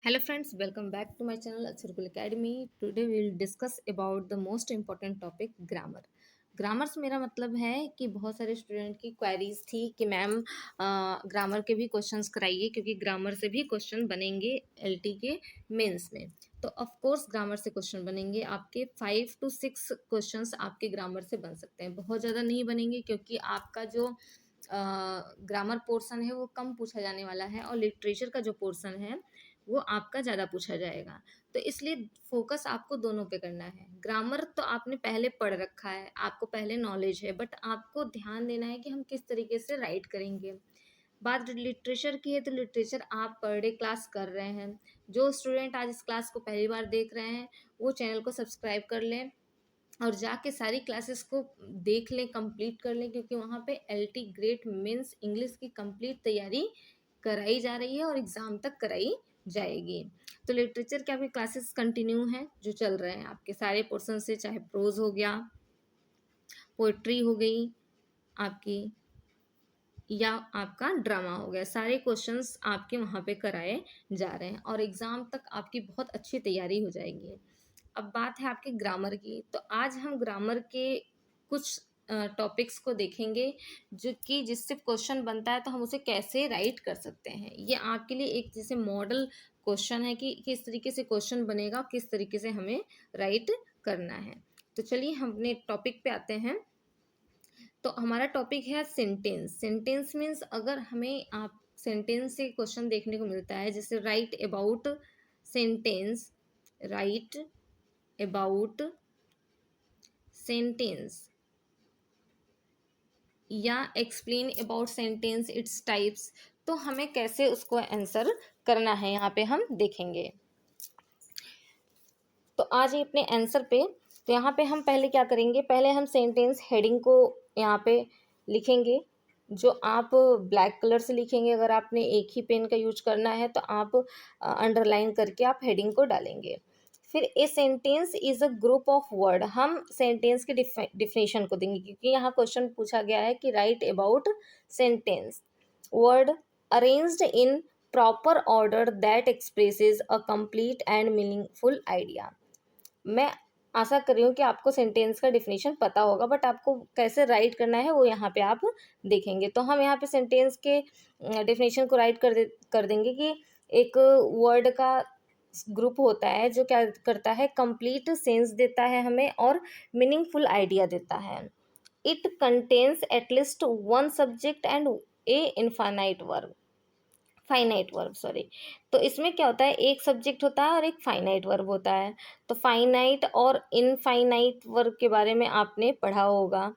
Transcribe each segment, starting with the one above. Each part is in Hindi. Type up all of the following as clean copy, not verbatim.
Hello friends, welcome back to my channel Aksharkul Academy. Today we will discuss about the most important topic grammar. Grammar से मेरा मतलब है कि बहुत सारे स्टूडेंट की क्वेरीज थी कि मैम ग्रामर के भी क्वेश्चंस कराइए क्योंकि ग्रामर से भी क्वेश्चन बनेंगे एलटी के मेंस में। तो ऑफ कोर्स ग्रामर से क्वेश्चन बनेंगे, आपके 5 to 6 क्वेश्चंस आपके ग्रामर से बन सकते हैं, बहुत ज़्यादा नहीं बनेंगे क्योंकि आपका जो ग्रामर पोर्शन है वो कम पूछा जाने वाला है और लिटरेचर का जो पोर्शन है वो आपका ज़्यादा पूछा जाएगा। तो इसलिए फोकस आपको दोनों पे करना है। ग्रामर तो आपने पहले पढ़ रखा है, आपको पहले नॉलेज है, बट आपको ध्यान देना है कि हम किस तरीके से राइट करेंगे। बात लिटरेचर की है तो लिटरेचर आप पर डे क्लास कर रहे हैं। जो स्टूडेंट आज इस क्लास को पहली बार देख रहे हैं वो चैनल को सब्सक्राइब कर लें और जाके सारी क्लासेस को देख लें, कंप्लीट कर लें, क्योंकि वहाँ पे एलटी ग्रेट मीन्स इंग्लिश की कंप्लीट तैयारी कराई जा रही है और एग्ज़ाम तक कराई जाएगी। तो लिटरेचर के आपके क्लासेस कंटिन्यू हैं जो चल रहे हैं आपके सारे पोर्शन से, चाहे प्रोज हो गया, पोइट्री हो गई आपकी, या आपका ड्रामा हो गया, सारे क्वेश्चंस आपके वहाँ पे कराए जा रहे हैं और एग्ज़ाम तक आपकी बहुत अच्छी तैयारी हो जाएगी। अब बात है आपके ग्रामर की, तो आज हम ग्रामर के कुछ टॉपिक्स को देखेंगे जो कि जिससे क्वेश्चन बनता है तो हम उसे कैसे राइट कर सकते हैं। ये आपके लिए एक जैसे मॉडल क्वेश्चन है कि किस तरीके से क्वेश्चन बनेगा, किस तरीके से हमें राइट करना है। तो चलिए हम अपने टॉपिक पे आते हैं। तो हमारा टॉपिक है सेंटेंस। सेंटेंस मीन्स अगर हमें आप सेंटेंस से क्वेश्चन देखने को मिलता है जैसे write about sentence, write about sentence, या explain about sentence it's types, तो हमें कैसे उसको आंसर करना है यहाँ पे हम देखेंगे। तो आज ही अपने आंसर पे, तो यहाँ पे हम पहले क्या करेंगे, पहले हम सेंटेंस हेडिंग को यहाँ पे लिखेंगे, जो आप ब्लैक कलर से लिखेंगे। अगर आपने एक ही पेन का यूज करना है तो आप अंडरलाइन करके आप हेडिंग को डालेंगे। फिर a sentence is a group of word, हम सेंटेंस के डिफिनेशन को देंगे क्योंकि यहाँ क्वेश्चन पूछा गया है कि right about sentence, word arranged in proper order that expresses a complete and meaningful idea. मैं आशा कर रही हूँ कि आपको सेंटेंस का डिफिनेशन पता होगा, बट आपको कैसे राइट करना है वो यहाँ पे आप देखेंगे। तो हम यहाँ पे सेंटेंस के डिफिनेशन को राइट कर देंगे कि एक वर्ड का ग्रुप होता है जो क्या करता है, कंप्लीट सेंस देता है हमें और मीनिंगफुल आइडिया देता है। It contains at least one subject and A infinite verb, finite verb sorry. तो इसमें क्या होता है, एक सब्जेक्ट होता है और एक फाइनाइट वर्ब होता है। तो फाइनाइट और इनफाइनाइट वर्ब के बारे में आपने पढ़ा होगा,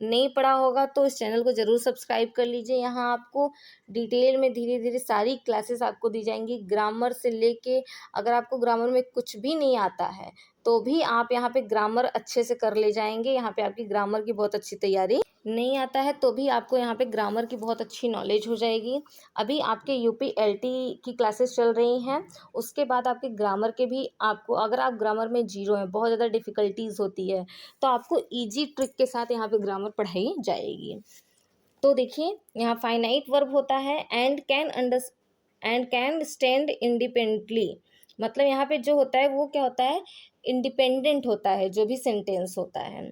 नहीं पढ़ा होगा तो इस चैनल को ज़रूर सब्सक्राइब कर लीजिए। यहाँ आपको डिटेल में धीरे धीरे सारी क्लासेस आपको दी जाएंगी, ग्रामर से लेके, अगर आपको ग्रामर में कुछ भी नहीं आता है तो भी आप यहाँ पे ग्रामर अच्छे से कर ले जाएंगे। यहाँ पे आपकी ग्रामर की बहुत अच्छी तैयारी, नहीं आता है तो भी आपको यहाँ पे ग्रामर की बहुत अच्छी नॉलेज हो जाएगी। अभी आपके यूपी एलटी की क्लासेस चल रही हैं, उसके बाद आपके ग्रामर के भी, आपको अगर आप ग्रामर में जीरो हैं, बहुत ज़्यादा डिफ़िकल्टीज होती है, तो आपको इजी ट्रिक के साथ यहाँ पे ग्रामर पढ़ाई जाएगी। तो देखिए यहाँ फाइनाइट वर्ब होता है एंड कैन स्टैंड इंडिपेंडेंटली, मतलब यहाँ पे जो होता है वो क्या होता है, इंडिपेंडेंट होता है जो भी सेंटेंस होता है।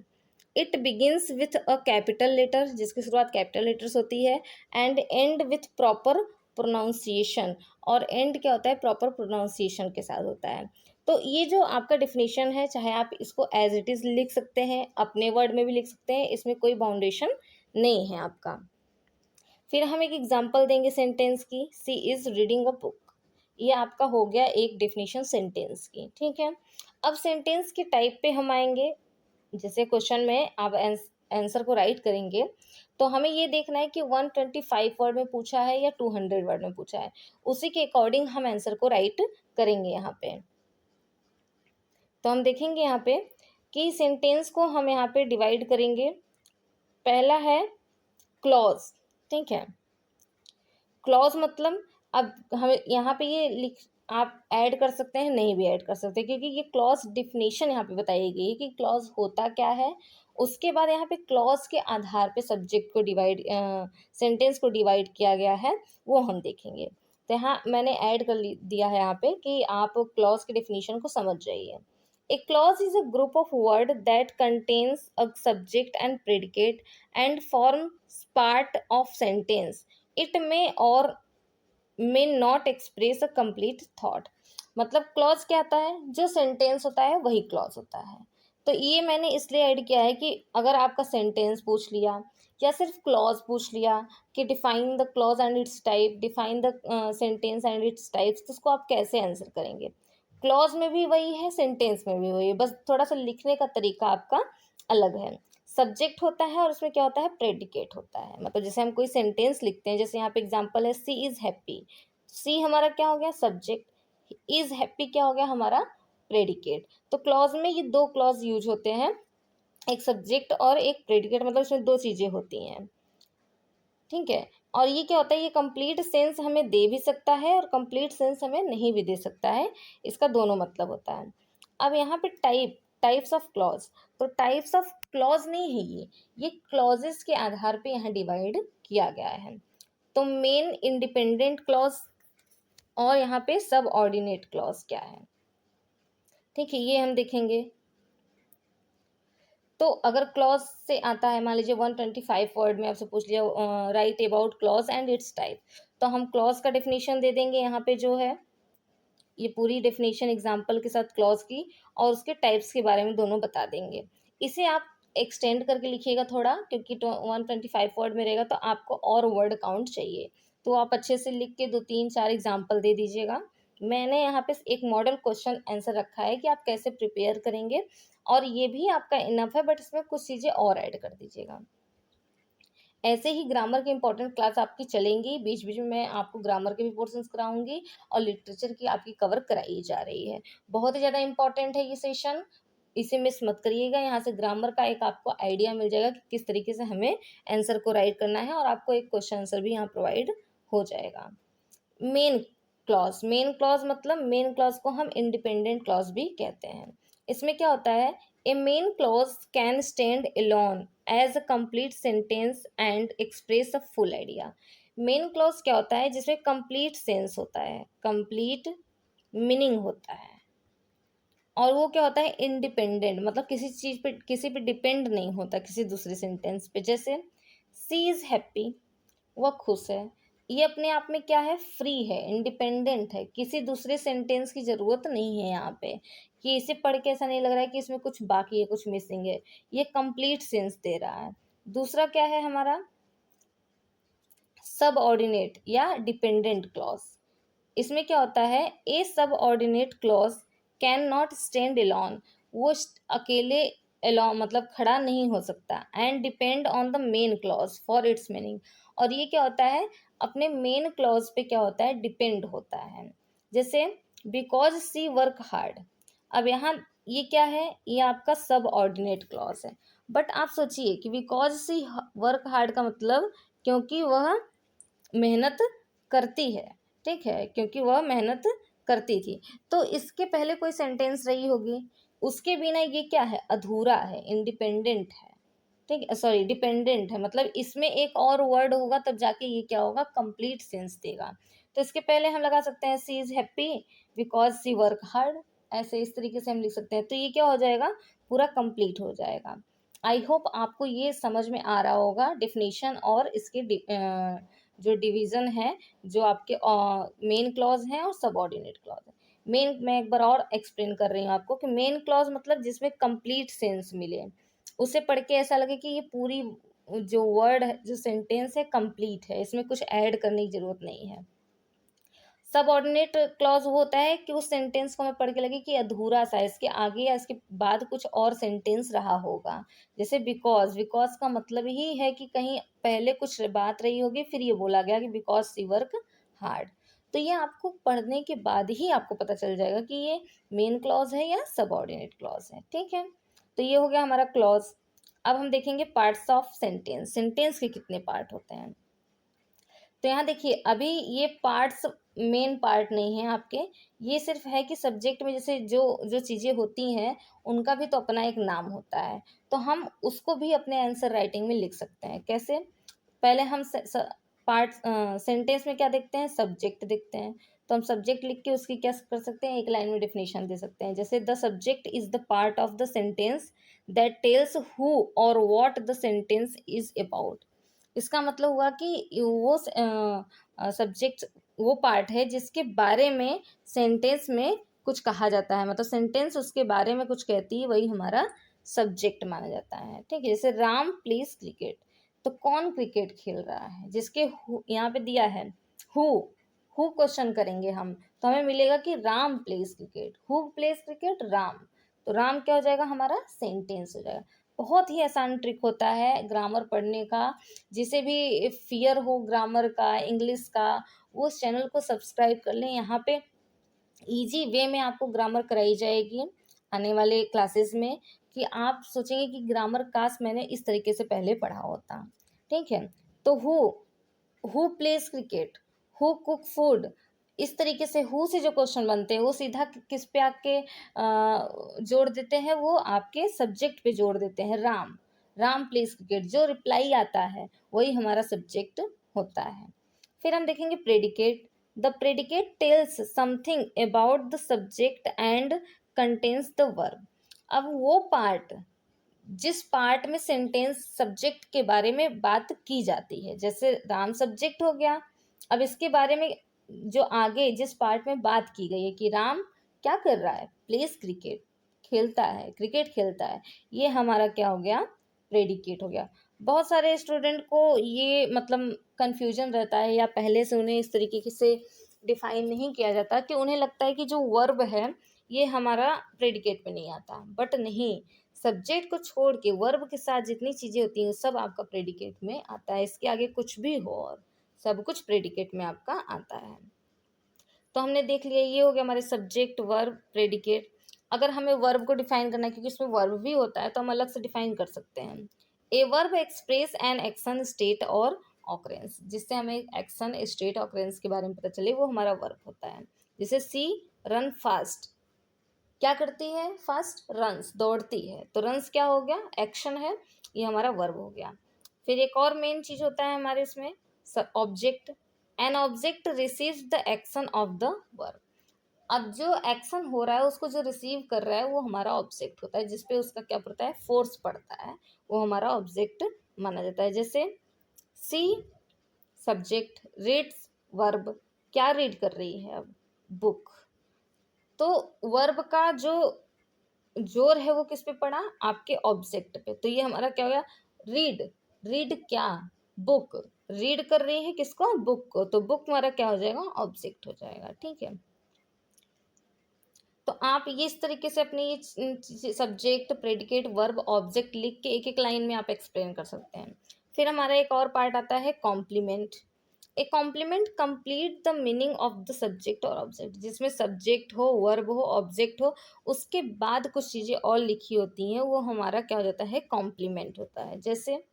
It begins with a capital letter, जिसकी शुरुआत कैपिटल लेटर्स होती है, and end with proper pronunciation, और एंड क्या होता है, प्रॉपर प्रोनाउंसिएशन के साथ होता है। तो ये जो आपका डिफिनेशन है, चाहे आप इसको एज इट इज़ लिख सकते हैं, अपने वर्ड में भी लिख सकते हैं, इसमें कोई बाउंडेशन नहीं है आपका। फिर हम एक एग्जांपल देंगे सेंटेंस की, सी इज़ रीडिंग अ बुक। ये आपका हो गया एक डिफिनेशन सेंटेंस की, ठीक है। अब सेंटेंस के टाइप पे हम आएंगे, जैसे क्वेश्चन में आप आंसर को राइट करेंगे तो हमें ये देखना है कि 125 वर्ड में पूछा है या 200 वर्ड में पूछा है, उसी के अकॉर्डिंग हम आंसर को राइट करेंगे यहाँ पे। तो हम देखेंगे यहाँ पे कि सेंटेंस को हम यहाँ पे डिवाइड करेंगे। पहला है क्लॉज, ठीक है। क्लॉज मतलब, अब हम यहाँ पे ये लिख, आप ऐड कर सकते हैं, नहीं भी ऐड कर सकते, क्योंकि ये क्लॉज डिफिनेशन यहाँ पे बताई गई है कि क्लॉज होता क्या है। उसके बाद यहाँ पे क्लॉज के आधार पे सब्जेक्ट को डिवाइड, सेंटेंस को डिवाइड किया गया है, वो हम देखेंगे। तो यहाँ मैंने ऐड कर दिया है यहाँ पे कि आप क्लॉज की डेफिनेशन को समझ जाइए। A clause is a group of word that contains a subject and predicate and forms part of sentence. It may or may not express a complete thought. मतलब क्लॉज क्या होता है, जो सेंटेंस होता है वही क्लॉज होता है। तो ये मैंने इसलिए ऐड किया है कि अगर आपका सेंटेंस पूछ लिया या सिर्फ क्लॉज पूछ लिया कि define the clause and it's type, define the sentence and it's types, तो उसको आप कैसे आंसर करेंगे। क्लॉज में भी वही है, सेंटेंस में भी वही है, बस थोड़ा सा लिखने का तरीका आपका अलग है। सब्जेक्ट होता है और उसमें क्या होता है, प्रेडिकेट होता है। मतलब जैसे हम कोई सेंटेंस लिखते हैं, जैसे यहाँ पे एग्जांपल है सी इज हैप्पी, सी हमारा क्या हो गया, सब्जेक्ट, इज हैप्पी क्या हो गया हमारा, प्रेडिकेट। तो क्लॉज में ये दो क्लॉज यूज होते हैं, एक सब्जेक्ट और एक प्रेडिकेट, मतलब इसमें दो चीजें होती हैं, ठीक है। और ये क्या होता है, ये कंप्लीट सेंस हमें दे भी सकता है और कंप्लीट सेंस हमें नहीं भी दे सकता है, इसका दोनों मतलब होता है। अब यहाँ पे टाइप्स ऑफ क्लॉज, तो टाइप्स ऑफ क्लॉज नहीं है ये क्लॉजेस के आधार पे यहाँ डिवाइड किया गया है। तो मेन इंडिपेंडेंट क्लॉज और यहाँ पे सब ऑर्डिनेट क्लॉज क्या है, ठीक है, ये हम देखेंगे। तो अगर क्लॉज से आता है, मान लीजिए 125 वर्ड में आपसे पूछ लिया right about clause and it's type, तो हम क्लॉज का डेफिनेशन दे देंगे यहाँ पे, जो है ये पूरी डेफिनेशन एग्जाम्पल के साथ क्लॉज की, और उसके टाइप्स के बारे में दोनों बता देंगे। इसे आप एक्सटेंड करके लिखिएगा थोड़ा, क्योंकि 125 वर्ड में रहेगा तो आपको और वर्ड काउंट चाहिए, तो आप अच्छे से लिख के 2 3 4 एग्जाम्पल दे दीजिएगा। मैंने यहाँ पे एक मॉडल क्वेश्चन आंसर रखा है कि आप कैसे प्रिपेयर करेंगे, और ये भी आपका इनफ है, बट इसमें कुछ चीज़ें और ऐड कर दीजिएगा। ऐसे ही ग्रामर की इंपॉर्टेंट क्लास आपकी चलेंगी, बीच बीच में मैं आपको ग्रामर के भी पोर्शंस कराऊंगी और लिटरेचर की आपकी कवर कराई जा रही है। बहुत ही ज़्यादा इंपॉर्टेंट है ये सेशन, इसे मिस मत करिएगा। यहाँ से ग्रामर का एक आपको आइडिया मिल जाएगा कि किस तरीके से हमें आंसर को राइट करना है, और आपको एक क्वेश्चन आंसर भी यहाँ प्रोवाइड हो जाएगा। मेन मेन क्लॉज मतलब मेन क्लॉज को हम इंडिपेंडेंट क्लॉज भी कहते हैं। इसमें क्या होता है, a main clause can stand alone as a complete sentence and express a full idea. Main clause क्या होता है, जिसमें कंप्लीट सेंस होता है, कंप्लीट मीनिंग होता है, और वो क्या होता है, इंडिपेंडेंट, मतलब किसी चीज पे, किसी पे डिपेंड नहीं होता, किसी दूसरे सेंटेंस पे। जैसे सी इज हैप्पी, वह खुश है, ये अपने आप में क्या है, फ्री है, इंडिपेंडेंट है, किसी दूसरे सेंटेंस की जरूरत नहीं है यहाँ पे, कि इसे पढ़ के ऐसा नहीं लग रहा है कि इसमें कुछ बाकी है, कुछ मिसिंग है, ये कंप्लीट सेंस दे रहा है। दूसरा क्या है हमारा, सब ऑर्डिनेट या डिपेंडेंट क्लॉज। इसमें क्या होता है, ए सब ordinate clause can not stand alone, वो अकेले अलोन मतलब खड़ा नहीं हो सकता, and depend on the main clause for its meaning. और ये क्या होता है, अपने मेन क्लॉज पे क्या होता है, डिपेंड होता है। जैसे बिकॉज सी वर्क हार्ड, अब यहाँ ये क्या है, ये आपका सब ऑर्डिनेट क्लॉज है, बट आप सोचिए कि बिकॉज सी वर्क हार्ड का मतलब क्योंकि वह मेहनत करती है, ठीक है, क्योंकि वह मेहनत करती थी। तो इसके पहले कोई सेंटेंस रही होगी, उसके बिना ये क्या है, अधूरा है, इंडिपेंडेंट है, ठीक है, सॉरी डिपेंडेंट है, मतलब इसमें एक और वर्ड होगा तब जाके ये क्या होगा, कंप्लीट सेंस देगा। तो इसके पहले हम लगा सकते हैं she is happy because she work hard, ऐसे इस तरीके से हम लिख सकते हैं, तो ये क्या हो जाएगा, पूरा कंप्लीट हो जाएगा। आई होप आपको ये समझ में आ रहा होगा डेफिनेशन और इसके जो डिवीजन है, जो आपके मेन क्लॉज हैं और सबऑर्डिनेट क्लॉज है। मेन, मैं एक बार और एक्सप्लेन कर रही हूँ आपको कि मेन क्लॉज मतलब जिसमें कंप्लीट सेंस मिले, उसे पढ़ के ऐसा लगे कि ये पूरी जो वर्ड है, जो सेंटेंस है, कंप्लीट है, इसमें कुछ ऐड करने की जरूरत नहीं है। सबऑर्डिनेट क्लॉज वो होता है कि उस सेंटेंस को हमें पढ़ के लगे कि अधूरा सा है, इसके आगे या इसके बाद कुछ और सेंटेंस रहा होगा। जैसे बिकॉज का मतलब ही है कि कहीं पहले कुछ बात रही होगी, फिर ये बोला गया कि बिकॉज सी वर्क हार्ड। तो ये आपको पढ़ने के बाद ही आपको पता चल जाएगा कि ये मेन क्लॉज है या सबऑर्डिनेट क्लॉज है, ठीक है। तो ये हो गया हमारा क्लॉज। अब हम देखेंगे पार्ट्स ऑफ सेंटेंस, सेंटेंस के कितने पार्ट होते हैं। तो यहाँ देखिए, अभी ये पार्ट्स मेन पार्ट नहीं है आपके, ये सिर्फ है कि सब्जेक्ट में जैसे जो जो चीज़ें होती हैं उनका भी तो अपना एक नाम होता है, तो हम उसको भी अपने आंसर राइटिंग में लिख सकते हैं। कैसे, पहले हम पार्ट सेंटेंस में क्या देखते हैं, सब्जेक्ट देखते हैं, तो हम सब्जेक्ट लिख के उसकी क्या कर सकते हैं, एक लाइन में डेफिनेशन दे सकते हैं। जैसे the subject is the part of the sentence that tells who or what the sentence is about. इसका मतलब हुआ कि वो सब्जेक्ट वो पार्ट है जिसके बारे में सेंटेंस में कुछ कहा जाता है, मतलब सेंटेंस उसके बारे में कुछ कहती है, वही हमारा सब्जेक्ट माना जाता है। ठीक है, जैसे राम प्लेज क्रिकेट, तो कौन क्रिकेट खेल रहा है, जिसके यहाँ पे दिया है हु, हु क्वेश्चन करेंगे हम, तो हमें मिलेगा कि Ram pledge cricket, who plays cricket, Ram. तो राम क्या हो जाएगा, हमारा सेंटेंस हो जाएगा। बहुत ही आसान ट्रिक होता है ग्रामर पढ़ने का। जिसे भी फियर हो ग्रामर का, इंग्लिश का, वो उस चैनल को सब्सक्राइब कर लें। यहाँ पे इजी वे में आपको ग्रामर कराई जाएगी आने वाले क्लासेस में, कि आप सोचेंगे कि ग्रामर काश मैंने इस तरीके से पहले पढ़ा होता। ठीक है, तो who plays cricket, who cook food, इस तरीके से हु से जो क्वेश्चन बनते हैं वो सीधा किस पे आके जोड़ देते हैं, वो आपके सब्जेक्ट पे जोड़ देते हैं, राम, राम प्लेज क्रिकेट। जो रिप्लाई आता है वही हमारा सब्जेक्ट होता है। फिर हम देखेंगे predicate. The predicate tells something about the subject and contains the verb. अब वो पार्ट, जिस पार्ट में सेंटेंस सब्जेक्ट के बारे में बात की जाती है, जैसे राम सब्जेक्ट हो गया, अब इसके बारे में जो आगे जिस पार्ट में बात की गई है कि राम क्या कर रहा है, प्लेस क्रिकेट, खेलता है, क्रिकेट खेलता है, ये हमारा क्या हो गया, प्रेडिकेट हो गया। बहुत सारे स्टूडेंट को ये मतलब कंफ्यूजन रहता है, या पहले से उन्हें इस तरीके से डिफाइन नहीं किया जाता, कि उन्हें लगता है कि जो वर्ब है ये हमारा प्रेडिकेट में नहीं आता, बट नहीं, सब्जेक्ट को छोड़ के वर्ब के साथ जितनी चीज़ें होती हैं सब आपका प्रेडिकेट में आता है। इसके आगे कुछ भी हो और सब कुछ प्रेडिकेट में आपका आता है। तो हमने देख लिया, ये हो गया हमारे सब्जेक्ट, वर्ब, प्रेडिकेट। अगर हमें वर्ब को डिफाइन करना है, क्योंकि इसमें वर्ब भी होता है, तो हम अलग से डिफाइन कर सकते हैं। A verb express an action, state और ऑकरेंस। जिससे हमें एक्शन, स्टेट, ऑकरेंस के बारे में पता चले, वो हमारा वर्ब होता है। जैसे सी रन फास्ट, क्या करती है, फास्ट, रन्स, दौड़ती है, तो रन्स क्या हो गया, एक्शन है, ये हमारा वर्ब हो गया। फिर एक और मेन चीज होता है हमारे इसमें, object. An object receives the action of the verb. अब जो एक्शन हो रहा है उसको जो रिसीव कर रहा है वो हमारा ऑब्जेक्ट होता है, जिसपे उसका क्या पड़ता है, फोर्स पड़ता है, वो हमारा ऑब्जेक्ट माना जाता है। जैसे सी सब्जेक्ट, रीड्स वर्ब, क्या रीड कर रही है, अब बुक, तो वर्ब का जो जोर है वो किस पे पड़ा, आपके ऑब्जेक्ट पे। तो ये हमारा क्या हो गया, रीड, रीड क्या, बुक, रीड कर रही है किसको, बुक को, तो बुक हमारा क्या हो जाएगा, ऑब्जेक्ट हो जाएगा। ठीक है, तो आप ये इस तरीके से अपने ये सब्जेक्ट, प्रेडिकेट, वर्ब, ऑब्जेक्ट लिख के एक एक लाइन में आप एक्सप्लेन कर सकते हैं। फिर हमारा एक और पार्ट आता है complement. A complement complete the meaning of the subject और ऑब्जेक्ट, जिसमें सब्जेक्ट हो, वर्ब हो, ऑब्जेक्ट हो, उसके बाद कुछ चीज़ें और लिखी होती हैं, वो हमारा क्या हो जाता है, कॉम्प्लीमेंट होता है। जैसे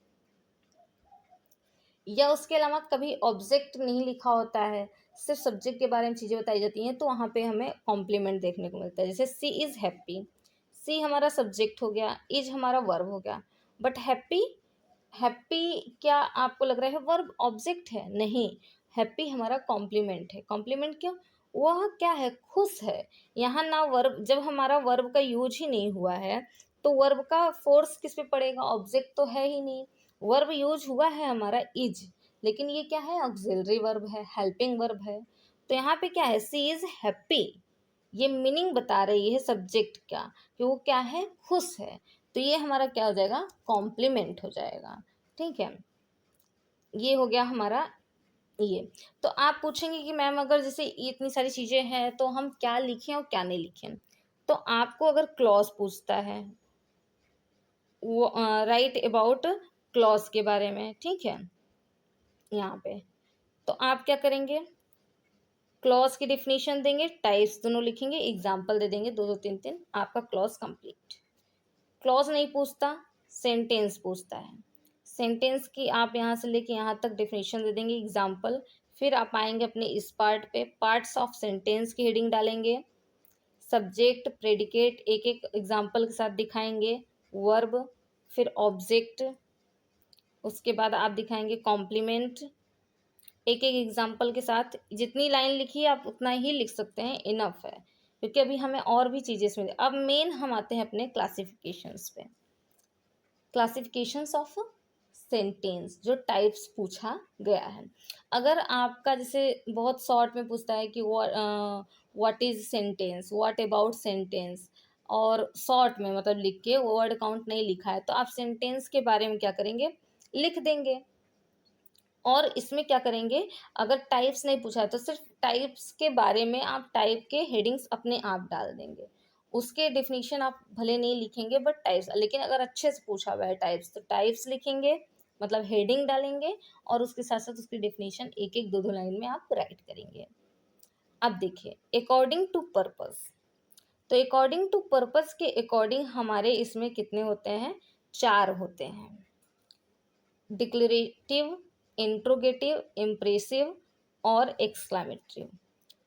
या उसके अलावा कभी ऑब्जेक्ट नहीं लिखा होता है, सिर्फ सब्जेक्ट के बारे में चीज़ें बताई जाती हैं, तो वहाँ पे हमें कॉम्प्लीमेंट देखने को मिलता है। जैसे सी इज़ हैप्पी, सी हमारा सब्जेक्ट हो गया, इज हमारा वर्ब हो गया, बट हैप्पी, हैप्पी क्या आपको लग रहा है वर्ब ऑब्जेक्ट है, नहीं, हैप्पी हमारा कॉम्प्लीमेंट है। कॉम्प्लीमेंट क्यों, वह क्या है, खुश है। यहाँ ना वर्ब, जब हमारा वर्ब का यूज ही नहीं हुआ है, तो वर्ब का फोर्स किस पे पड़ेगा, ऑब्जेक्ट तो है ही नहीं। वर्ब यूज हुआ है हमारा इज, लेकिन ये क्या है, ऑक्सिलरी वर्ब है, हेल्पिंग वर्ब है। तो यहाँ पे क्या है, सी इज हैप्पी, ये मीनिंग बता रही है सब्जेक्ट का, कि वो क्या है, खुश है। तो ये हमारा क्या हो जाएगा, कॉम्प्लीमेंट हो जाएगा। ठीक है, ये हो गया हमारा ये। तो आप पूछेंगे कि मैम अगर जैसे इतनी सारी चीज़ें हैं तो हम क्या लिखें और क्या नहीं लिखें। तो आपको अगर क्लॉज पूछता है, वो राइट अबाउट क्लॉज के बारे में, ठीक है, यहाँ पे तो आप क्या करेंगे, क्लॉज की डिफिनीशन देंगे, टाइप्स दोनों लिखेंगे, एग्जाम्पल दे देंगे, दो दो तीन तीन, आपका क्लॉज कंप्लीट। क्लॉज नहीं पूछता, सेंटेंस पूछता है। सेंटेंस की आप यहाँ से लेके यहाँ तक डिफिनीशन दे देंगे, एग्जाम्पल, फिर आप आएंगे अपने इस पार्ट पे, पार्ट्स ऑफ सेंटेंस की हेडिंग डालेंगे, सब्जेक्ट, प्रेडिकेट एक एक एग्जाम्पल के साथ दिखाएंगे, वर्ब, फिर ऑब्जेक्ट, उसके बाद आप दिखाएंगे कॉम्प्लीमेंट, एक एक एग्जाम्पल के साथ जितनी लाइन लिखी है आप उतना ही लिख सकते हैं, इनफ है, क्योंकि अभी हमें और भी चीज़ें इसमें। अब मेन हम आते हैं अपने क्लासिफिकेशंस पे। क्लासिफिकेशंस ऑफ सेंटेंस, जो टाइप्स पूछा गया है। अगर आपका जैसे बहुत शॉर्ट में पूछता है कि what is sentence, what about sentence, और शॉर्ट में मतलब लिख के वर्ड काउंट नहीं लिखा है, तो आप सेंटेंस के बारे में क्या करेंगे, लिख देंगे। और इसमें क्या करेंगे, अगर टाइप्स नहीं पूछा है तो सिर्फ टाइप्स के बारे में आप टाइप के हेडिंग्स अपने आप डाल देंगे। उसके डेफिनेशन आप भले नहीं लिखेंगे बट टाइप्स, लेकिन अगर अच्छे से पूछा हुआ है टाइप्स तो टाइप्स लिखेंगे, मतलब हेडिंग डालेंगे, और उसके साथ साथ उसकी डेफिनेशन एक एक दो दो लाइन में आप राइट करेंगे। अब देखिए अकॉर्डिंग टू पर्पस, तो अकॉर्डिंग टू पर्पस के अकॉर्डिंग हमारे इसमें कितने होते हैं, 4 होते हैं। डिक्लेरेटिव, इंट्रोगेटिव, इम्प्रेसिव और एक्सक्लामेटरी।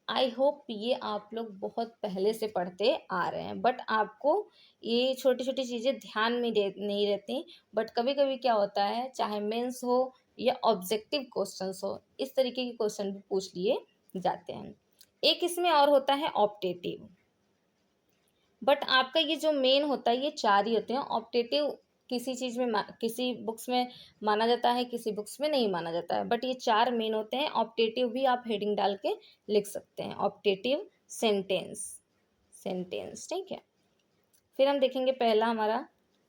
आई होप ये आप लोग बहुत पहले से पढ़ते आ रहे हैं, बट आपको ये छोटी छोटी चीज़ें ध्यान में नहीं रहती। बट कभी कभी क्या होता है, चाहे मेंस हो या ऑब्जेक्टिव क्वेश्चंस हो, इस तरीके के क्वेश्चन भी पूछ लिए जाते हैं। एक इसमें और होता है ऑप्टेटिव, बट आपका ये जो मेन होता है ये 4 ही होते हैं। ऑप्टेटिव किसी चीज़ में किसी बुक्स में माना जाता है, किसी बुक्स में नहीं माना जाता है, बट ये 4 मेन होते हैं। ऑप्टेटिव भी आप हेडिंग डाल के लिख सकते हैं, ऑप्टेटिव सेंटेंस, सेंटेंस, ठीक है। फिर हम देखेंगे पहला हमारा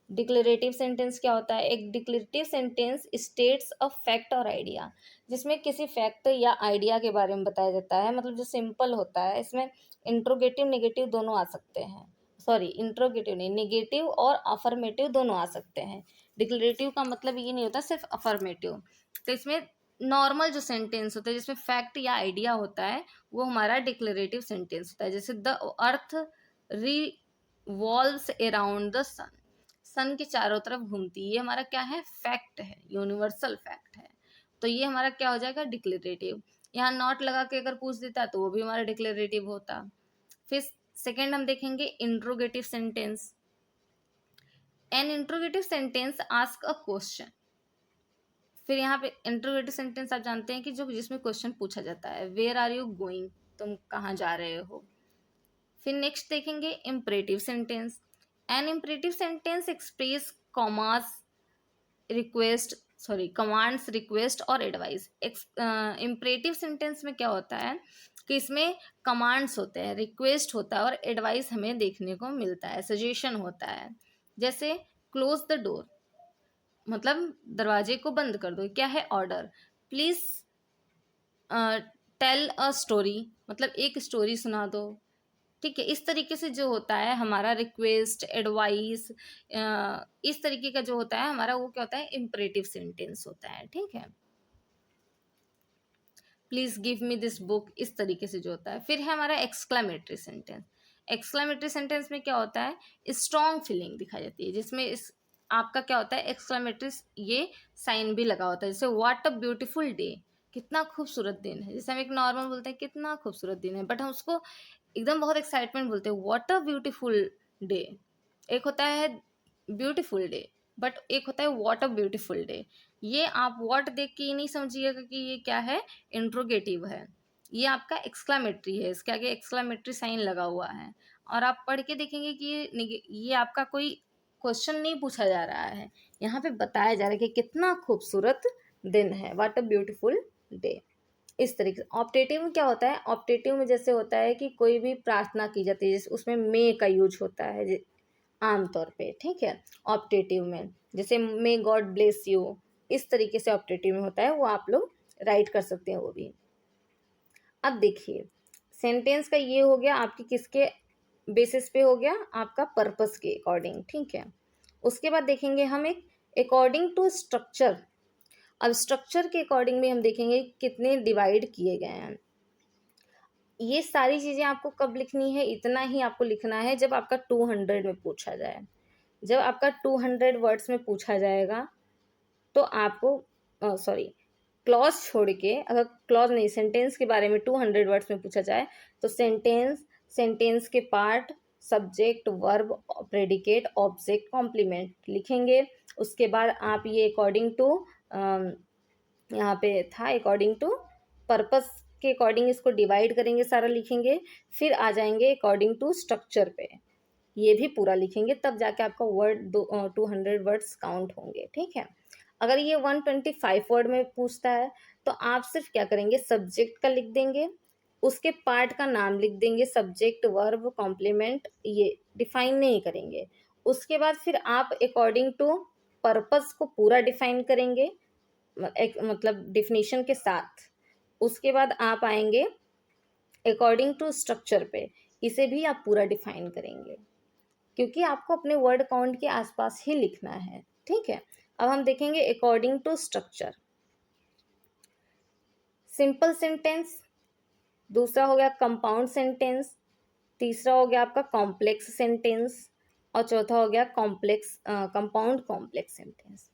डिक्लेरेटिव सेंटेंस क्या होता है। एक declarative sentence states a fact और आइडिया, जिसमें किसी फैक्ट या आइडिया के बारे में बताया जाता है, मतलब जो सिंपल होता है। इसमें इंट्रोगेटिव नेगेटिव दोनों आ सकते हैं, सॉरी इंट्रोगेटिव नहीं, नेगेटिव और अफर्मेटिव दोनों आ सकते हैं। डिक्लेरेटिव का मतलब ये नहीं होता सिर्फ अफर्मेटिव। तो इसमें नॉर्मल जो सेंटेंस होता है जिसमें फैक्ट या आइडिया होता है वो हमारा डिक्लेरेटिव सेंटेंस होता है। जैसे the earth revolves around the sun, sun के चारों तरफ घूमती है, ये हमारा क्या है, फैक्ट है, यूनिवर्सल फैक्ट है। तो ये हमारा क्या हो जाएगा, डिक्लेरेटिव। यहाँ नॉट लगा के अगर पूछ देता तो वो भी हमारा डिक्लेरेटिव होता। फिर सेकेंड हम देखेंगे interrogative sentence. An interrogative sentence ask a question. फिर यहाँ पे इंट्रोगेटिव सेंटेंस आप जानते हैं कि जो जिसमें क्वेश्चन पूछा जाता है, वेयर आर यू गोइंग, तुम कहाँ जा रहे हो। फिर नेक्स्ट देखेंगे imperative sentence. An imperative sentence express commas request, sorry commands, request और एडवाइस। इम्परेटिव सेंटेंस में क्या होता है कि इसमें कमांड्स होते हैं, रिक्वेस्ट होता है और एडवाइस हमें देखने को मिलता है, सजेशन होता है। जैसे क्लोज द डोर, मतलब दरवाजे को बंद कर दो, क्या है, order. Please tell a story, मतलब एक स्टोरी सुना दो, ठीक है। इस तरीके से जो होता है हमारा रिक्वेस्ट, एडवाइस, इस तरीके का जो होता है हमारा वो क्या होता है, इम्परेटिव सेंटेंस होता है, ठीक है। Please give me this book, इस तरीके से जो होता है। फिर है हमारा एक्सक्लामेटरी सेंटेंस। एक्सक्लामेटरी सेंटेंस में क्या होता है, स्ट्रॉन्ग फीलिंग दिखाई जाती है, जिसमें इस आपका क्या होता है, एक्सक्लामेटरी ये साइन भी लगा होता है। जैसे व्हाट अ ब्यूटीफुल डे, कितना खूबसूरत दिन है। जैसे हम एक नॉर्मल बोलते हैं कितना खूबसूरत दिन है, बट हम उसको एकदम बहुत एक्साइटमेंट बोलते हैं, व्हाट अ ब्यूटीफुल डे। एक होता है ब्यूटीफुल डे, बट एक होता है व्हाट अ ब्यूटीफुल डे। ये आप व्हाट देख के ये नहीं समझिएगा कि ये क्या है, इंट्रोगेटिव है, ये आपका एक्सक्लामेटरी है, इसके आगे एक्सक्लामेटरी साइन लगा हुआ है। और आप पढ़ के देखेंगे कि ये आपका कोई क्वेश्चन नहीं पूछा जा रहा है, यहाँ पे बताया जा रहा है कि कितना खूबसूरत दिन है, व्हाट अ ब्यूटीफुल डे। इस तरीके से ऑप्टेटिव में क्या होता है, ऑप्टेटिव में जैसे होता है कि कोई भी प्रार्थना की जाती है, जैसे उसमें मे का यूज होता है आमतौर पे, ठीक है। ऑप्टेटिव में जैसे मे गॉड ब्लेस यू, इस तरीके से ऑप्टेटिव में होता है, वो आप लोग राइट कर सकते हैं वो भी। अब देखिए सेंटेंस का ये हो गया आपकी किसके बेसिस पे हो गया, आपका पर्पस के अकॉर्डिंग, ठीक है। उसके बाद देखेंगे हम एक अकॉर्डिंग टू स्ट्रक्चर। अब स्ट्रक्चर के अकॉर्डिंग भी हम देखेंगे कितने डिवाइड किए गए हैं। ये सारी चीज़ें आपको कब लिखनी है, इतना ही आपको लिखना है जब आपका 200 में पूछा जाए। जब आपका 200 वर्ड्स में पूछा जाएगा तो आपको सॉरी क्लॉज छोड़ के, अगर क्लॉज नहीं सेंटेंस के बारे में 200 वर्ड्स में पूछा जाए तो सेंटेंस, सेंटेंस के part, subject, verb, predicate, object, complement लिखेंगे। उसके बाद आप ये अकॉर्डिंग टू यहाँ पे था अकॉर्डिंग टू पर्पस के अकॉर्डिंग इसको डिवाइड करेंगे, सारा लिखेंगे, फिर आ जाएंगे अकॉर्डिंग टू स्ट्रक्चर पे, ये भी पूरा लिखेंगे, तब जाके आपका वर्ड 200 वर्ड्स काउंट होंगे। ठीक है। अगर ये 125 वर्ड में पूछता है तो आप सिर्फ क्या करेंगे, सब्जेक्ट का लिख देंगे, उसके पार्ट का नाम लिख देंगे, सब्जेक्ट, वर्ब, कॉम्प्लीमेंट, ये डिफाइन नहीं करेंगे। उसके बाद फिर आप अकॉर्डिंग टू पर्पस को पूरा डिफाइन करेंगे, एक मतलब डिफिनीशन के साथ। उसके बाद आप आएंगे अकॉर्डिंग टू स्ट्रक्चर पे, इसे भी आप पूरा डिफाइन करेंगे, क्योंकि आपको अपने वर्ड काउंट के आसपास ही लिखना है। ठीक है। अब हम देखेंगे according to structure. Simple sentence, दूसरा हो गया कंपाउंड सेंटेंस, तीसरा हो गया आपका कॉम्प्लेक्स सेंटेंस, और चौथा हो गया कंपाउंड कॉम्प्लेक्स सेंटेंस।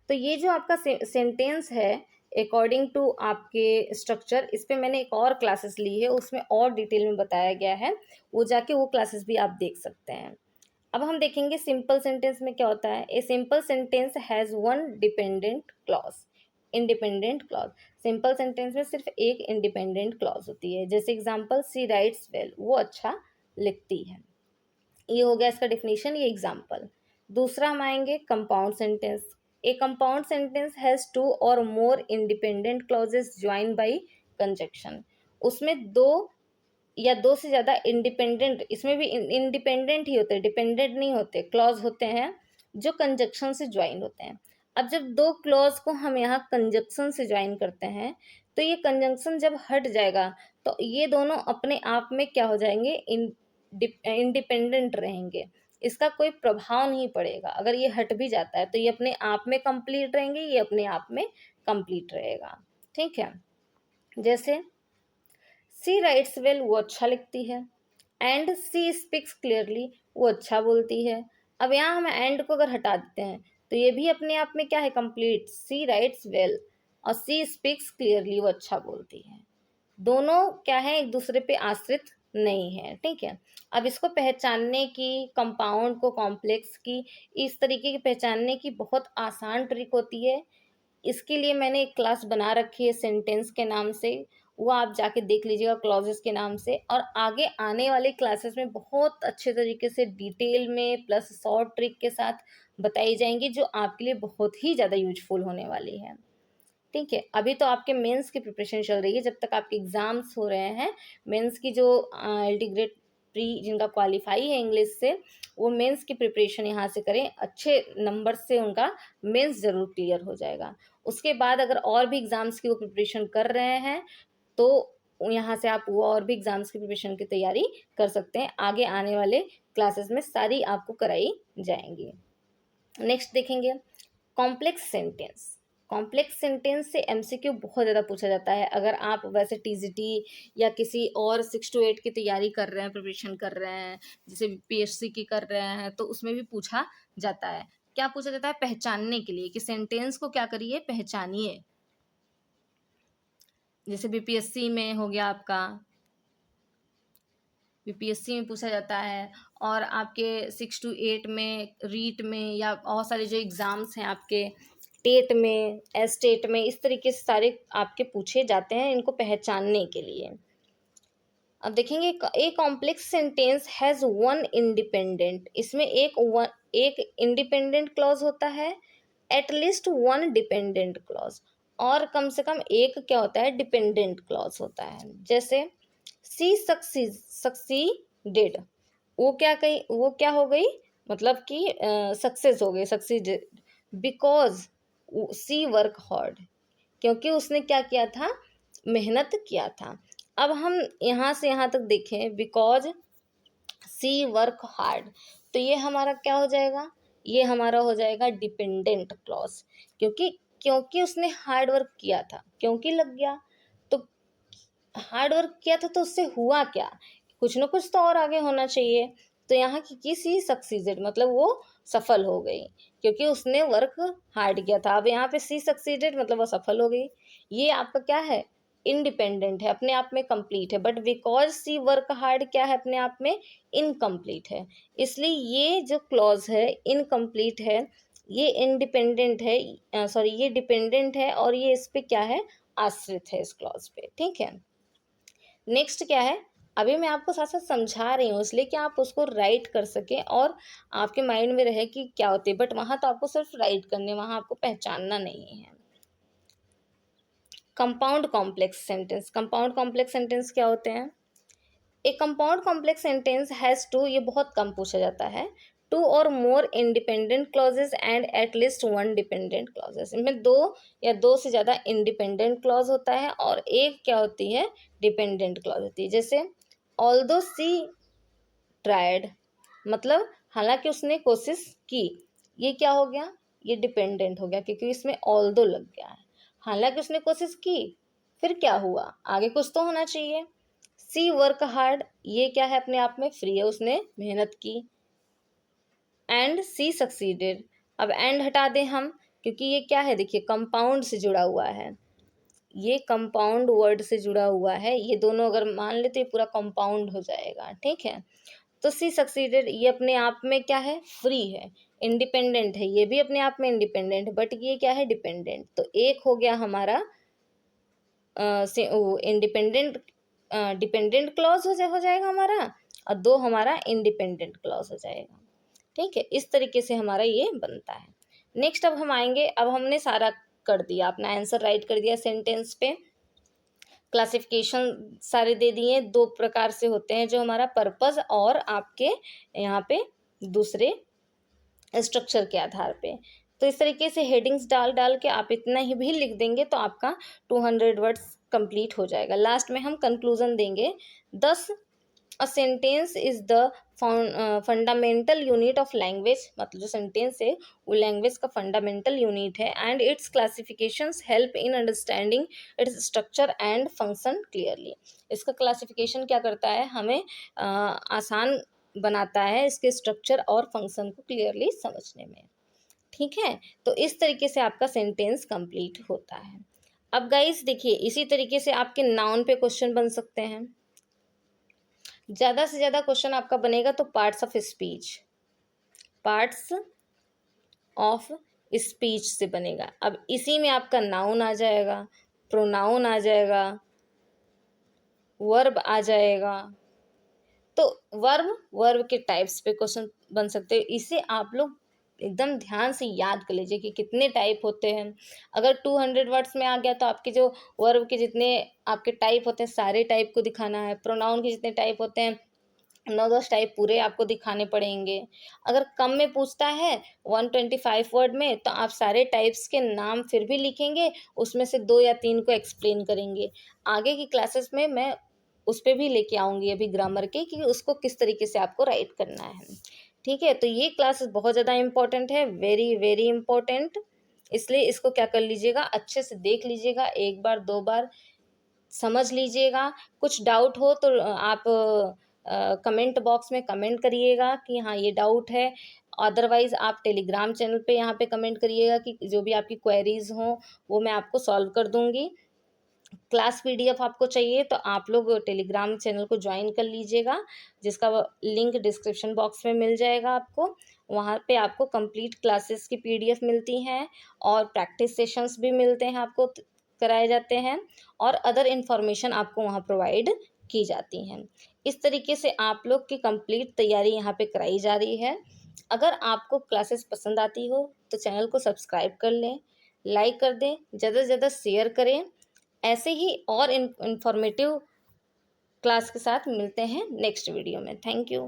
तो ये जो आपका सेंटेंस है अकॉर्डिंग टू आपके स्ट्रक्चर, इस पे मैंने एक और क्लासेस ली है, उसमें और डिटेल में बताया गया है, वो जाके वो क्लासेस भी आप देख सकते हैं। अब हम देखेंगे सिंपल सेंटेंस में क्या होता है। A simple sentence has one dependent clause, independent clause. Simple sentence में सिर्फ एक इंडिपेंडेंट क्लॉज होती है। जैसे एग्जांपल, सी राइट्स वेल, वो अच्छा लिखती है। ये हो गया इसका डिफिनीशन, ये एग्जांपल। दूसरा हम आएंगे compound sentence. A compound sentence has two और more independent clauses join by conjunction. उसमें दो या दो से ज़्यादा इंडिपेंडेंट, इसमें भी इंडिपेंडेंट ही होते हैं, डिपेंडेंट नहीं होते, क्लॉज होते हैं जो कंजक्शन से ज्वाइन होते हैं। अब जब दो क्लॉज को हम यहाँ कंजक्शन से ज्वाइन करते हैं तो ये कंजक्शन जब हट जाएगा तो ये दोनों अपने आप में क्या हो जाएंगे, इंडिपेंडेंट रहेंगे, इसका कोई प्रभाव नहीं पड़ेगा। अगर ये हट भी जाता है तो ये अपने आप में कंप्लीट रहेंगे, ये अपने आप में कंप्लीट रहेगा। ठीक है। जैसे सी राइट्स वेल, वो अच्छा लिखती है, एंड सी स्पीक्स क्लियरली, वो अच्छा बोलती है। अब यहाँ हम एंड को अगर हटा देते हैं तो ये भी अपने आप में क्या है, कंप्लीट। सी राइट्स वेल और सी स्पीक्स क्लियरली, वो अच्छा बोलती है, दोनों क्या है, एक दूसरे पे आश्रित नहीं है। ठीक है। अब इसको पहचानने की, कंपाउंड को कॉम्प्लेक्स की, इस तरीके की पहचानने की बहुत आसान ट्रिक होती है। इसके लिए मैंने एक क्लास बना रखी है सेंटेंस के नाम से, वो आप जाके देख लीजिएगा, क्लॉजेस के नाम से। और आगे आने वाले क्लासेस में बहुत अच्छे तरीके से डिटेल में प्लस शॉर्ट ट्रिक के साथ बताई जाएंगी, जो आपके लिए बहुत ही ज़्यादा यूजफुल होने वाली है। ठीक है। अभी तो आपके मेंस की प्रिपरेशन चल रही है, जब तक आपके एग्जाम्स हो रहे हैं, मेंस की जो एलटी ग्रेड प्री जिनका क्वालिफाई है इंग्लिश से, वो मेंस की प्रिपरेशन यहाँ से करें, अच्छे नंबर से उनका मेंस ज़रूर क्लियर हो जाएगा। उसके बाद अगर और भी एग्ज़ाम्स की वो प्रिपरेशन कर रहे हैं तो यहाँ से आप वो और भी एग्ज़ाम्स की प्रिपरेशन की तैयारी कर सकते हैं। आगे आने वाले क्लासेस में सारी आपको कराई जाएंगी। नेक्स्ट देखेंगे कॉम्प्लेक्स सेंटेंस। कॉम्प्लेक्स सेंटेंस से एमसीक्यू बहुत ज़्यादा पूछा जाता है। अगर आप वैसे टीजीटी या किसी और 6 to 8 की तैयारी कर रहे हैं, प्रिपरेशन कर रहे हैं, जैसे पीएससी की कर रहे हैं, तो उसमें भी पूछा जाता है। क्या पूछा जाता है, पहचानने के लिए कि सेंटेंस को क्या करिए, पहचानिए। जैसे बीपीएससी में हो गया आपका, बीपीएससी में पूछा जाता है, और आपके 6 to 8 में, रीट में, या बहुत सारे जो एग्ज़ाम्स हैं आपके टेट में, एस्टेट में, इस तरीके से सारे आपके पूछे जाते हैं इनको पहचानने के लिए। अब देखेंगे a complex sentence has one independent, इसमें एक इंडिपेंडेंट क्लॉज होता है, एटलीस्ट वन डिपेंडेंट क्लॉज, और कम से कम एक क्या होता है, डिपेंडेंट क्लॉज होता है। जैसे सी सक्सीडेड, वो क्या हो गई, मतलब कि सक्सेस हो गई, succeeded, because she work hard, क्योंकि उसने क्या किया था, मेहनत किया था। अब हम यहाँ से यहाँ तक देखें, बिकॉज सी वर्क हार्ड, तो ये हमारा क्या हो जाएगा, ये हमारा हो जाएगा डिपेंडेंट क्लॉज, क्योंकि क्योंकि उसने हार्ड वर्क किया था, क्योंकि लग गया, तो हार्ड वर्क किया था तो उससे हुआ क्या, कुछ ना कुछ तो और आगे होना चाहिए। तो यहाँ की किसी सक्सीडेड मतलब वो सफल हो गई, क्योंकि उसने वर्क हार्ड किया था। अब यहाँ पे सी सक्सीडेड मतलब वो सफल हो गई। ये आपका क्या है, इंडिपेंडेंट है, अपने आप में कंप्लीट है। But because she work hard क्या है, अपने आप में इनकम्प्लीट है। इसलिए ये जो क्लॉज है इनकम्प्लीट है, ये इंडिपेंडेंट है, सॉरी ये डिपेंडेंट है, और ये इस पे क्या है, आश्रित है इस क्लॉज पे, ठीक है। नेक्स्ट क्या है, अभी मैं आपको साथ साथ समझा रही हूँ इसलिए कि आप उसको राइट कर सकें और आपके माइंड में रहे कि क्या होते हैं, बट वहाँ तो आपको सिर्फ राइट करने, वहाँ आपको पहचानना नहीं है। Compound complex sentence, compound complex sentence क्या होते हैं? A compound complex sentence has two, ये बहुत कम पूछा जाता है, टू और more independent clauses and at least one dependent clauses. इनमें दो या दो से ज़्यादा इंडिपेंडेंट क्लॉज होता है और एक क्या होती है, डिपेंडेंट क्लॉज होती है। जैसे ऑल्दो सी ट्राइड, मतलब हालांकि उसने कोशिश की, ये क्या हो गया, ये डिपेंडेंट हो गया क्योंकि इसमें ऑल्दो लग गया है। हालांकि उसने कोशिश की, फिर क्या हुआ, आगे कुछ तो होना चाहिए। सी वर्क हार्ड, ये क्या है, अपने आप में फ्री है, उसने मेहनत की। एंड सी सक्सीडेड, अब एंड हटा दें हम क्योंकि ये क्या है, देखिए कंपाउंड से जुड़ा हुआ है, ये कंपाउंड वर्ड से जुड़ा हुआ है, ये दोनों अगर मान लेते तो ये पूरा कंपाउंड हो जाएगा, ठीक है। तो सी सक्सीडेड, ये अपने आप में क्या है, फ्री है, इंडिपेंडेंट है, ये भी अपने आप में इंडिपेंडेंट, बट ये क्या है, डिपेंडेंट। तो एक हो गया हमारा इंडिपेंडेंट, डिपेंडेंट क्लॉज हो जाएगा हमारा, और दो हमारा इंडिपेंडेंट क्लॉज हो जाएगा, ठीक है। इस तरीके से हमारा ये बनता है। नेक्स्ट अब हम आएंगे, अब हमने सारा कर दिया, अपना आंसर राइट कर दिया सेंटेंस पे, क्लासिफिकेशन सारे दे दिए, दो प्रकार से होते हैं जो हमारा पर्पस और आपके यहाँ पे दूसरे स्ट्रक्चर के आधार पे। तो इस तरीके से हेडिंग्स डाल डाल के आप इतना ही भी लिख देंगे तो आपका 200 वर्ड्स कंप्लीट हो जाएगा। लास्ट में हम कंक्लूजन देंगे, 10 a sentence is the fundamental unit of language, मतलब जो सेंटेंस है वो लैंग्वेज का फंडामेंटल यूनिट है, and it's classifications help in understanding its structure and function clearly. इसका क्लासिफिकेशन क्या करता है, हमें आसान बनाता है इसके स्ट्रक्चर और फंक्शन को क्लियरली समझने में, ठीक है। तो इस तरीके से आपका सेंटेंस कंप्लीट होता है। अब गाइस देखिए, इसी तरीके से आपके नाउन पे क्वेश्चन बन सकते हैं, ज़्यादा से ज़्यादा क्वेश्चन आपका बनेगा तो parts of speech, parts of speech से बनेगा। अब इसी में आपका नाउन आ जाएगा, प्रोनाउन आ जाएगा, वर्ब आ जाएगा। तो वर्ब के टाइप्स पे क्वेश्चन बन सकते हैं। इसे आप लोग एकदम ध्यान से याद कर लीजिए कि कितने टाइप होते हैं। अगर 200 वर्ड्स में आ गया तो आपके जो वर्ब के जितने आपके टाइप होते हैं सारे टाइप को दिखाना है, प्रोनाउन के जितने टाइप होते हैं 9-10 टाइप पूरे आपको दिखाने पड़ेंगे। अगर कम में पूछता है 125 वर्ड में तो आप सारे टाइप्स के नाम फिर भी लिखेंगे, उसमें से 2 या 3 को एक्सप्लेन करेंगे। आगे की क्लासेस में मैं उस पर भी लेके आऊँगी अभी ग्रामर के, कि उसको किस तरीके से आपको राइट करना है, ठीक है। तो ये क्लासेस बहुत ज़्यादा इंपॉर्टेंट है, वेरी वेरी इंपॉर्टेंट, इसलिए इसको क्या कर लीजिएगा, अच्छे से देख लीजिएगा, एक बार 2 बार समझ लीजिएगा। कुछ डाउट हो तो आप कमेंट बॉक्स में कमेंट करिएगा कि हाँ ये डाउट है, अदरवाइज़ आप टेलीग्राम चैनल पे यहाँ पे कमेंट करिएगा कि जो भी आपकी क्वेरीज हों वो मैं आपको सॉल्व कर दूँगी। क्लास पीडीएफ आपको चाहिए तो आप लोग टेलीग्राम चैनल को ज्वाइन कर लीजिएगा, जिसका लिंक डिस्क्रिप्शन बॉक्स में मिल जाएगा आपको। वहाँ पे आपको कंप्लीट क्लासेस की पीडीएफ मिलती हैं और प्रैक्टिस सेशंस भी मिलते हैं, आपको कराए जाते हैं, और अदर इन्फॉर्मेशन आपको वहाँ प्रोवाइड की जाती हैं। इस तरीके से आप लोग की कंप्लीट तैयारी यहाँ पे कराई जा रही है। अगर आपको क्लासेस पसंद आती हो तो चैनल को सब्सक्राइब कर लें, लाइक कर दें, ज़्यादा से ज़्यादा शेयर करें। ऐसे ही और इंफॉर्मेटिव क्लास के साथ मिलते हैं नेक्स्ट वीडियो में। Thank you.